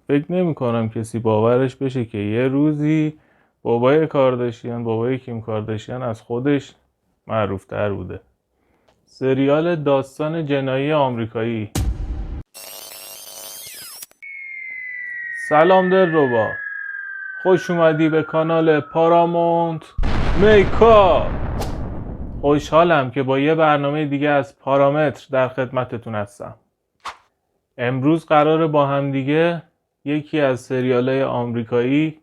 فکر نمی کنم کسی باورش بشه که یه روزی بابای کارداشیان، بابای کیم کارداشیان از خودش معروفتر بوده. سریال داستان جنایی آمریکایی. سلام دلربا، خوش اومدی به کانال پارامونت میکاپ. خوشحالم که با یه برنامه دیگه از پارامتر در خدمتتون هستم. امروز قراره با هم دیگه یکی از سریال‌های آمریکایی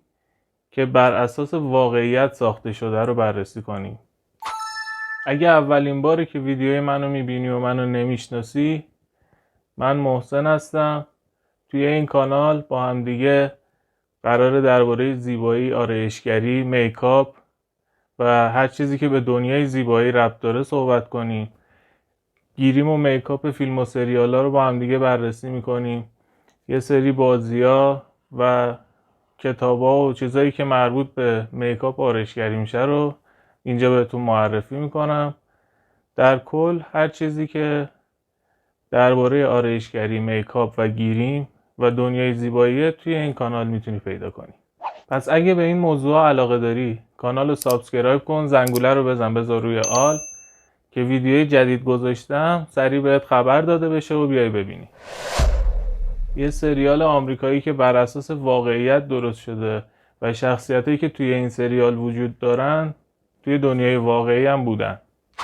که بر اساس واقعیت ساخته شده رو بررسی کنیم. اگه اولین باره که ویدیوی منو میبینی و منو نمیشناسی، من محسن هستم. توی این کانال با هم دیگه قراره درباره زیبایی، آرایشگری، میکاپ و هر چیزی که به دنیای زیبایی ربط داره صحبت کنیم. گیریم و میکاپ فیلم و سریال ها رو با هم دیگه بررسی میکنیم. یه سری بازی‌ها و کتاب‌ها و چیزایی که مربوط به میکاپ و آرایشگری میشه رو اینجا بهتون معرفی میکنم. در کل هر چیزی که درباره آرایشگری، میکاپ و گیریم و دنیای زیبایی توی این کانال میتونی پیدا کنی. پس اگه به این موضوع علاقه داری، کانال رو سابسکرایب کن، زنگوله رو بذار روی آل که ویدیوی جدید گذاشتم سریع بهت خبر داده بشه و بیای ببینی. یه سریال آمریکایی که بر اساس واقعیت درست شده و شخصیتایی که توی این سریال وجود دارن توی دنیای واقعی هم بودن.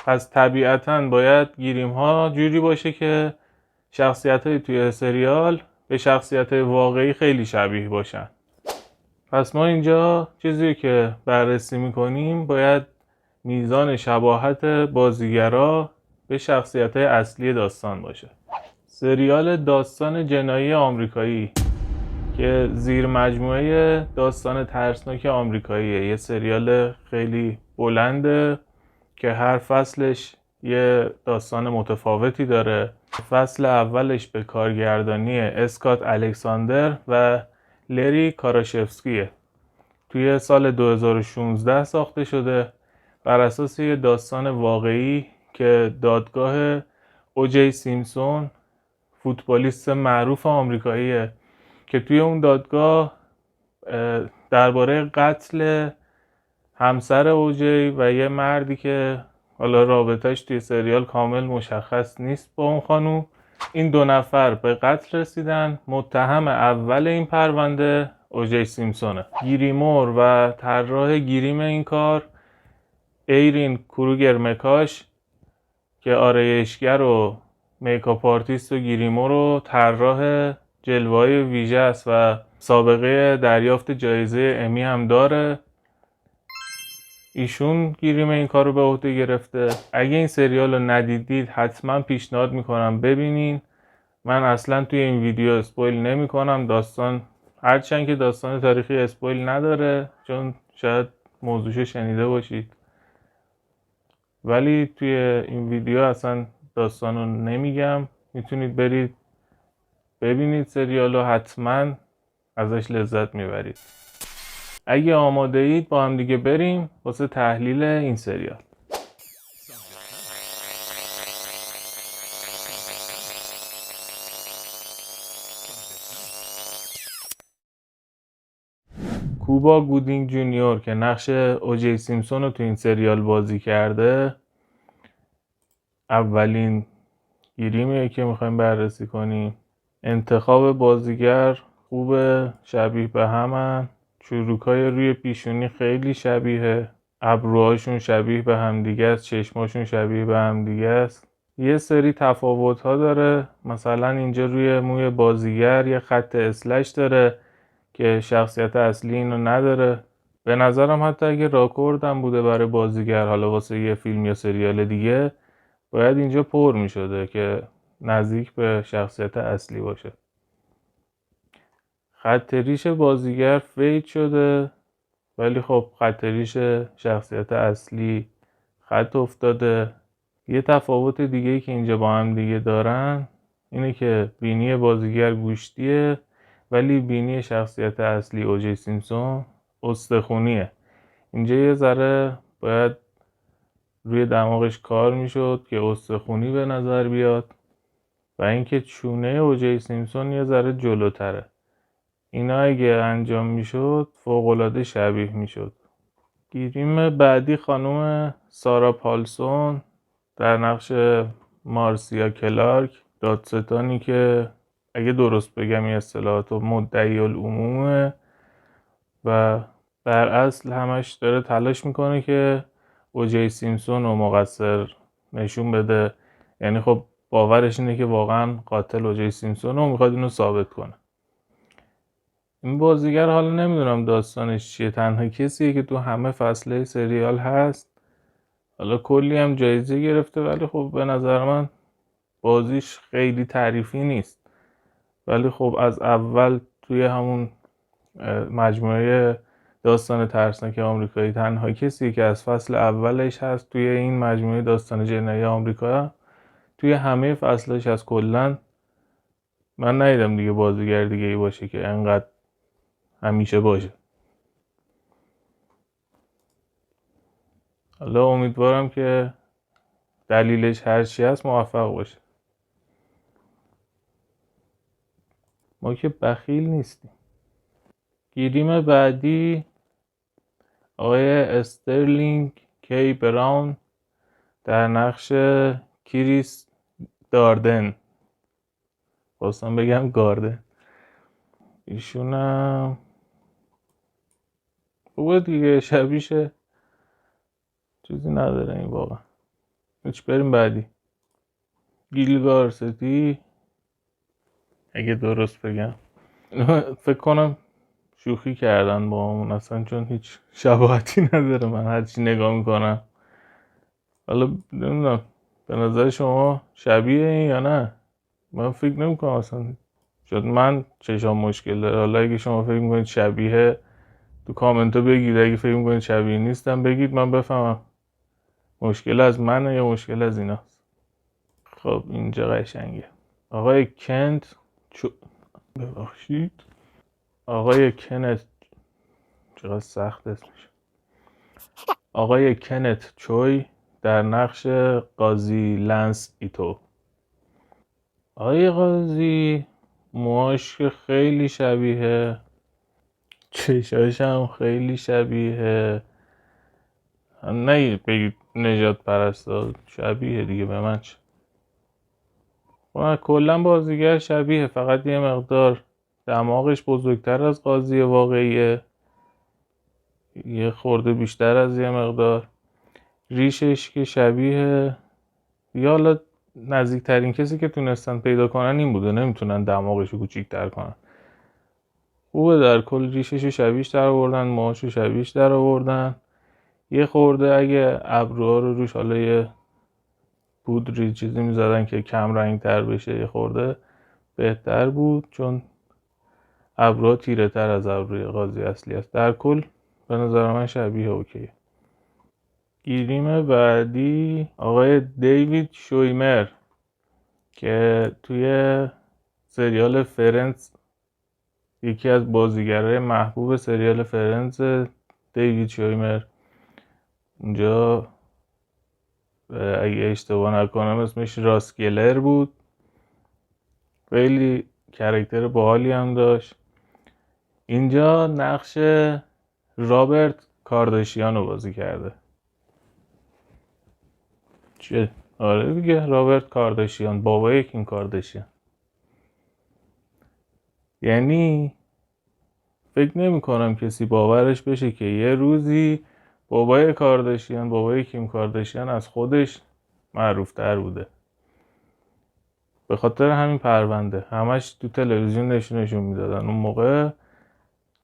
پس طبیعتاً باید گیریم ها جوری باشه که شخصیتای توی سریال به شخصیتای واقعی خیلی شبیه باشن. پس ما اینجا چیزی که بررسی میکنیم باید میزان شباهت بازیگرا به شخصیت‌های اصلی داستان باشه. سریال داستان جنایی آمریکایی که زیر مجموعه داستان ترسناک آمریکاییه. یه سریال خیلی بلنده که هر فصلش یه داستان متفاوتی داره. فصل اولش به کارگردانی اسکات الکساندر و لری کاراشفسکیه. توی سال 2016 ساخته شده بر اساس یه داستان واقعی که دادگاه اوجی سیمپسون، فوتبالیست معروف آمریکاییه که توی اون دادگاه درباره قتل همسر اوجی و یه مردی که حالا رابطهش توی سریال کامل مشخص نیست با اون خانوم، این دو نفر به قتل رسیدن. متهم اول این پرونده اوجی سیمپسونه. گیریمور و طراح گیریم این کار ایرین کروگر مکاش که آرایشگر و میکاپ آرتیست و گیریمور و طراح جلوه‌های ویژه است و سابقه دریافت جایزه امی هم داره. ایشون گیریم این کار رو به عهده گرفته. اگه این سریال رو ندیدید حتما پیشنهاد میکنم ببینین. من اصلا توی این ویدیو اسپویل نمی کنم داستان، هرچند که داستان تاریخی اسپویل نداره چون شاید موضوعش شنیده باشید، ولی توی این ویدیو اصلا داستان رو نمیگم. میتونید برید ببینید سریال رو، حتما ازش لذت میبرید. اگه آماده اید با هم دیگه بریم واسه تحلیل این سریال. کوبا گودینگ جونیور که نقش اوجی سیمپسون رو تو این سریال بازی کرده اولین گیریمیه که میخوایم بررسی کنیم. انتخاب بازیگر خوبه، شبیه به همن. چروکای روی پیشونی خیلی شبیه، ابروهاشون شبیه به هم دیگه است، چشماشون شبیه به هم دیگه است. یه سری تفاوت ها داره، مثلا اینجا روی موی بازیگر یه خط اسلش داره که شخصیت اصلی اینو نداره. به نظرم حتی اگه راکوردم بوده برای بازیگر، حالا واسه یه فیلم یا سریال دیگه، باید اینجا پر می شده که نزدیک به شخصیت اصلی باشه. خط ریش بازیگر فید شده ولی خب خط ریش شخصیت اصلی خط افتاده. یه تفاوت دیگه که اینجا با هم دیگه دارن اینه که بینی بازیگر گوشتیه ولی بینی شخصیت اصلی اوجی سیمپسون استخونیه. اینجا یه ذره باید روی دماغش کار میشد که استخونی به نظر بیاد و اینکه چونه اوجی سیمپسون یه ذره جلوتره. اینا اگه انجام میشد فوق‌العاده شبیه میشد. گیریم بعدی خانم سارا پالسون در نقش مارسیا کلارک، دادستانی که اگه درست بگم این اصطلاحات مدعی العمومه و در اصل همش داره تلاش میکنه که اوجی سیمپسون رو مقصر نشون بده. یعنی خب باورش اینه که واقعا قاتل اوجی سیمپسون رو میخواد اینو ثابت کنه. این بازیگر حالا نمیدونم داستانش چیه، تنها کسیه که تو همه فصله سریال هست. حالا کلی هم جایزه گرفته ولی خب به نظر من بازیش خیلی تعریفی نیست. ولی خب از اول توی همون مجموعه داستان ترسناک آمریکایی تنها کسی که از فصل اولش هست توی این مجموعه داستان جنایی آمریکا. توی همه فصلش از کلن من ندیدم دیگه بازیگر دیگه ای باشه که انقدر همیشه باشه. حالا امیدوارم که دلیلش هرچی هست موفق باشه. ما که بخیل نیستیم. گیریم بعدی آقای استرلینگ کی براون در نقش کریس داردن، خواستم بگم گاردن. ایشونم خوبه دیگه، شبیشه، چیزی نداره این واقعا. هیچ، بریم بعدی. گیلگار ستی اگه درست بگم. فکر کنم شوخی کردن با همون اصلا، چون هیچ شباهتی نداره من هرچی نگاه میکنم. حالا نمیدونم به نظر شما شبیه این یا نه؟ من فکر نمیکنم اصلا. شاید من چشام مشکل داره. حالا اگه شما فکر میکنید شبیه تو کامنت بگید، اگه فکر میکنید شبیه نیستم بگید من بفهمم مشکل از منه یا مشکل از ایناست. خب اینجا قشنگه. آقای کنت ببخشید، آقای کنت، چقدر سخت اسمش، آقای کنت چوی در نقش قاضی لنس ایتو. آقای قاضی موهاش که خیلی شبیه، چشاش هم خیلی شبیه، نه بگید نجات پرستا، شبیه دیگه به من چه. کلا بازیگر شبیه، فقط یه مقدار دماغش بزرگتر از قاضی واقعیه، یه خورده بیشتر از یه مقدار. ریشش که شبیه، یا حالا نزدیکترین کسی که تونستن پیدا کنن این بوده، نمیتونن دماغشو کوچیک‌تر کنن. خوبه در کل ریششو شبیهش در آوردن، موهاشو شبیهش در آوردن. یه خورده اگه ابروها رو روش حالا یه پودری چیزی میزدن که کم رنگ تر بشه یه خورده بهتر بود، چون ابروها تیره تر از ابروی قاضی اصلی است. در کل به نظر من شبیه اوکیه. گیریم بعدی آقای دیوید شویمر که توی سریال فرندز یکی از بازیگرای محبوب سریال فرندز، دیوید شویمر. اونجا اگه اشتباه نکنم اسمش راسکلر بود. خیلی کاراکتر باحالی هم داشت. اینجا نقش رابرت کارداشیان رو بازی کرده. چه؟ آره دیگه، رابرت کارداشیان، بابای کیم کارداشیان. یعنی فکر نمی کنم کسی باورش بشه که یه روزی بابای کارداشیان، بابای کیم کارداشیان از خودش معروف تر بوده. به خاطر همین پرونده همش تو تلویزیون نشون میدادن اون موقع.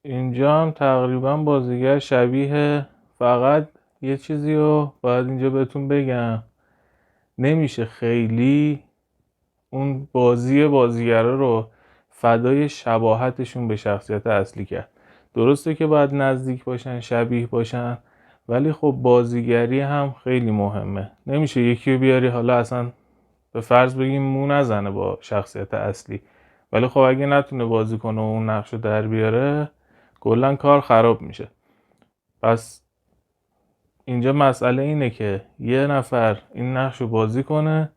اینجا هم تقریبا بازیگر شبیه، فقط یه چیزی رو باید اینجا بهتون بگم، نمیشه خیلی اون بازیگرا رو فدای شباهتشون به شخصیت اصلی کرد. درسته که باید نزدیک باشن، شبیه باشن، ولی خب بازیگری هم خیلی مهمه. نمیشه یکی رو بیاری حالا اصلا به فرض بگیم مو نزنه با شخصیت اصلی، ولی خب اگه نتونه بازی کنه و اون نقش رو در بیاره کلا کار خراب میشه. پس اینجا مسئله اینه که یه نفر این نقش رو بازی کنه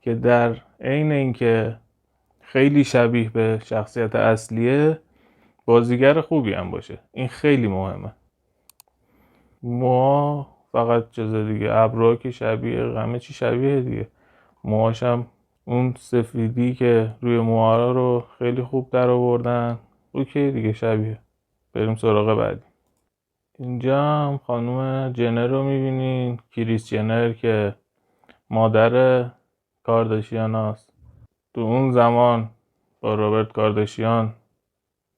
که در عین اینکه خیلی شبیه به شخصیت اصلیه، بازیگر خوبی هم باشه. این خیلی مهمه. موها فقط چیز دیگه، ابروها که شبیه، همه چی شبیه دیگه. موهاش هم اون سفیدی که روی موها رو خیلی خوب در آوردن. اوکی دیگه، شبیه. بریم سراغ بعدی. اینجا هم خانم جنر رو میبینین، کریس جنر که مادر کارداشیان هست. تو اون زمان با رابرت کارداشیان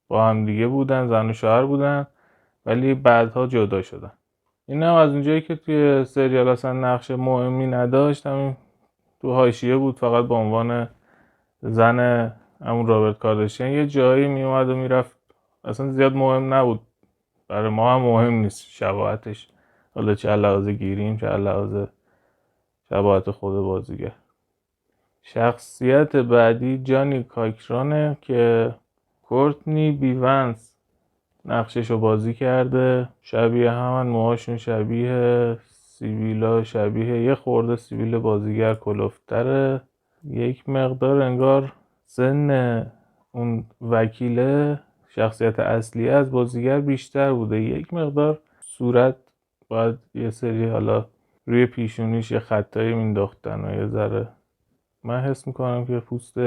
با هم دیگه بودن، زن و شوهر بودن، ولی بعدها جدا شدن. این هم از اونجایی که توی سریال اصلا نقش مهمی نداشت، همین تو حاشیه بود، فقط به عنوان زن همون رابرت کارداشیان یه جایی میومد و میرفت، اصلا زیاد مهم نبود، برای ما هم مهم نیست شباهتش، حالا چه لحاظ گیریم چه لحاظ شباهت خود بازیگر. شخصیت بعدی جانی کاکرانه که کورتنی بیونز نقششو بازی کرده. شبیه همن، موهاشون شبیه، سیبیلا شبیه، یه خورده سیبیل بازیگر کلفتره، یک مقدار انگار سن اون وکیله شخصیت اصلی از بازیگر بیشتر بوده، یک مقدار صورت باید یه سری حالا روی پیشونیش یه خطایی مینداختن و یه ذره من حس میکنم که پوست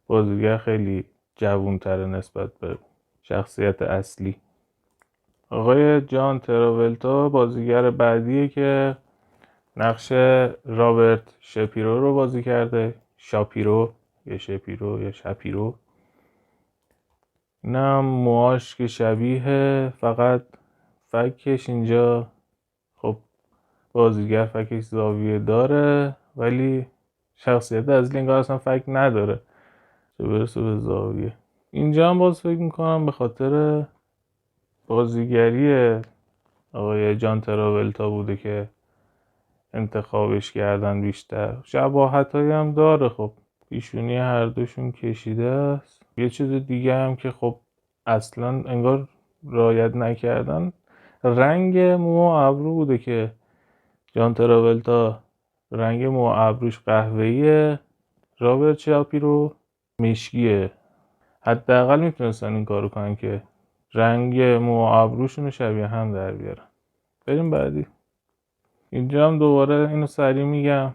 بازیگر خیلی جوونتره نسبت به شخصیت اصلی. آقای جان تراولتا بازیگر بعدیه که نقش رابرت شپیرو رو بازی کرده. شاپیرو یا شپیرو یا شپیرو. نه موهاش که شبیه، فقط فکش اینجا، خب بازیگر فکش زاویه داره ولی شخصیت اصلی انگار اصلا فک نداره چه برسه به زاویه. اینجا هم باز فکر میکنم به خاطر بازیگری آقای جان تراولتا بوده که انتخابش کردن بیشتر. شباهت هایی هم داره، خب پیشونی هر دوشون کشیده است. یه چیز دیگه هم که خب اصلا انگار رعایت نکردن، رنگ مو و ابرو بوده که جان تراولتا رنگ مو و ابروش قهوه‌ایه، رابرت شاپیرو مشکیه. حداقل میتونستن این کارو کنن که رنگ مو و ابروشون رو شبیه هم در بیارن. بریم بعدی. اینجا هم دوباره اینو سریع میگم،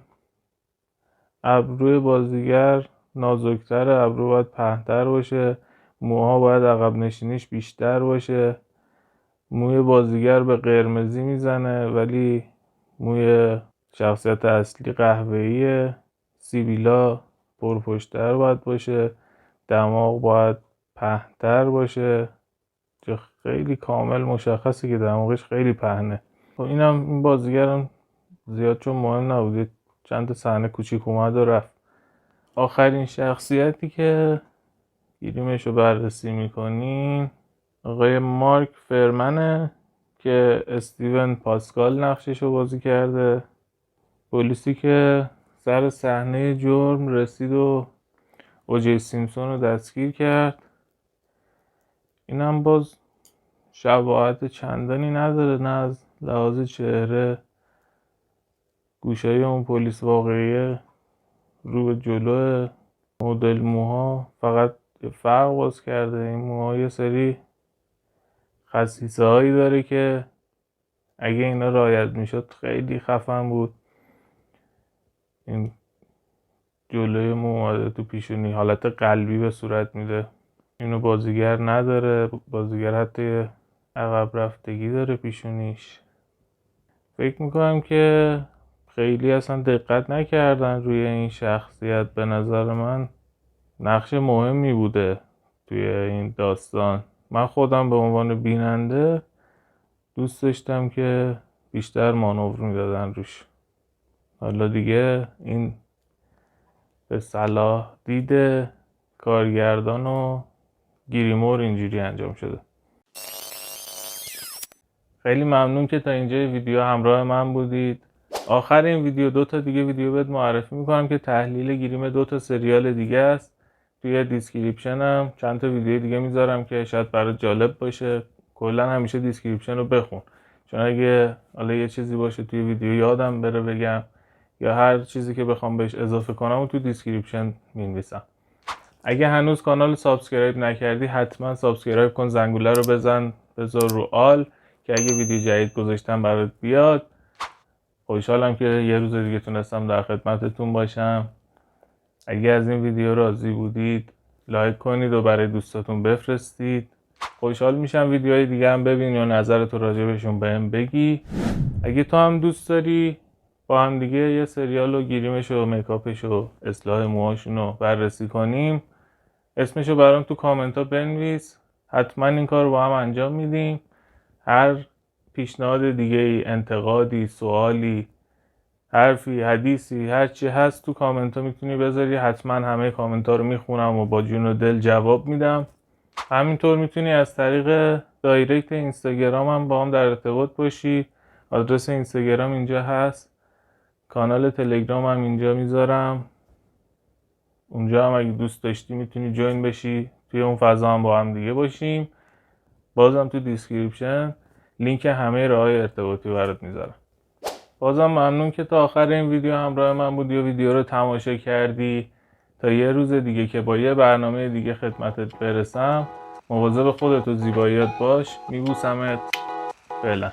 ابروی بازیگر نازکتر، ابرو باید پهن‌تر باشه، موها باید عقب نشینیش بیشتر باشه. موی بازیگر به قرمزی میزنه ولی موی شخصیت اصلی قهوه‌ایه. سیبیلا پرپشت‌تر باید باشه، دماغ باید پهن‌تر باشه، چه خیلی کامل مشخصه که دماغش خیلی پهنه. خب اینم این بازیگرم زیاد چون مهم نبود، چند تا صحنه کوچیک اومد و رفت. آخرین شخصیتی که گیریمش رو بررسی میکنیم آقای مارک فرمنه که استیون پاسکال نقشش رو بازی کرده. پلیسی که سر صحنه جرم رسید و اوجی سیمپسون رو دستگیر کرد. این هم باز شباهت چندانی نداره، نه از لحاظ چهره، گوشای اون پلیس واقعیه رو به جلو، مدل موها فقط فرق باز کرده. این موها یه سری خصیصه هایی داره که اگه اینا رعایت میشد خیلی خفن بود. این جلوی مو اومده تو پیشونی، حالت قلبی به صورت میده. اینو بازیگر نداره، بازیگر حتی عقب رفتگی داره پیشونیش. فکر میکنم که خیلی اصلا دقت نکردن روی این شخصیت. به نظر من نقش مهمی بوده توی این داستان. من خودم به عنوان بیننده دوست داشتم که بیشتر مانور میدادن روش. حالا دیگه این به صلاح دید کارگردان و گیریمور اینجوری انجام شده. خیلی ممنون که تا اینجای ویدیو همراه من بودید. آخر این ویدیو 2 تا دیگه ویدیو بهت معرفی میکنم که تحلیل گیریم 2 تا سریال دیگه است. توی دیسکریپشنم چند تا ویدیو دیگه میذارم که شاید برات جالب باشه. کلا همیشه دیسکریپشن رو بخون، چون اگه حالا یه چیزی باشه توی ویدیو یادم بره بگم یا هر چیزی که بخوام بهش اضافه کنم و تو دیسکریپشن می‌نویسم. اگه هنوز کانال سابسکرایب نکردی حتما سابسکرایب کن، زنگوله رو بزن، بذار رو آل که اگه ویدیو جدید گذاشتم برات بیاد. خوشحالم که یه روز دیگه تونستم در خدمتتون باشم. اگه از این ویدیو راضی بودید لایک کنید و برای دوستاتون بفرستید. خوشحال میشم ویدیوهای دیگه هم ببین یا نظرتو راجع بهشون بهم بگی. اگه تو هم دوست داری با هم دیگه یه سریال و گیریمش و میکاپش و اصلاح موهاشون رو بررسی کنیم، اسمشو برام تو کامنت ها بنویس. حتما این کار رو با هم انجام میدیم. هر پیشنهاد دیگه ای، انتقادی، سوالی، حرفی، حدیثی، هر چی هست تو کامنت ها میتونی بذاری. حتما همه کامنت ها رو میخونم و با جون و دل جواب میدم. همینطور میتونی از طریق دایرکت اینستاگرام هم با هم در ارتباط باشی. آدرس اینستاگرام اینجا هست، کانال تلگرام هم اینجا میذارم. اونجا هم اگه دوست داشتی میتونی جوین بشی، توی اون فضا هم با هم دیگه باشیم. بازم تو دیسکریپشن لینک همه راههای ارتباطی برات میذارم. بازم ممنون که تا آخر این ویدیو همراه من بودی و ویدیو رو تماشا کردی. تا یه روز دیگه که با یه برنامه دیگه خدمتت برسم، مواظب خودت و زیباییات باش. میبوسمت. فعلا.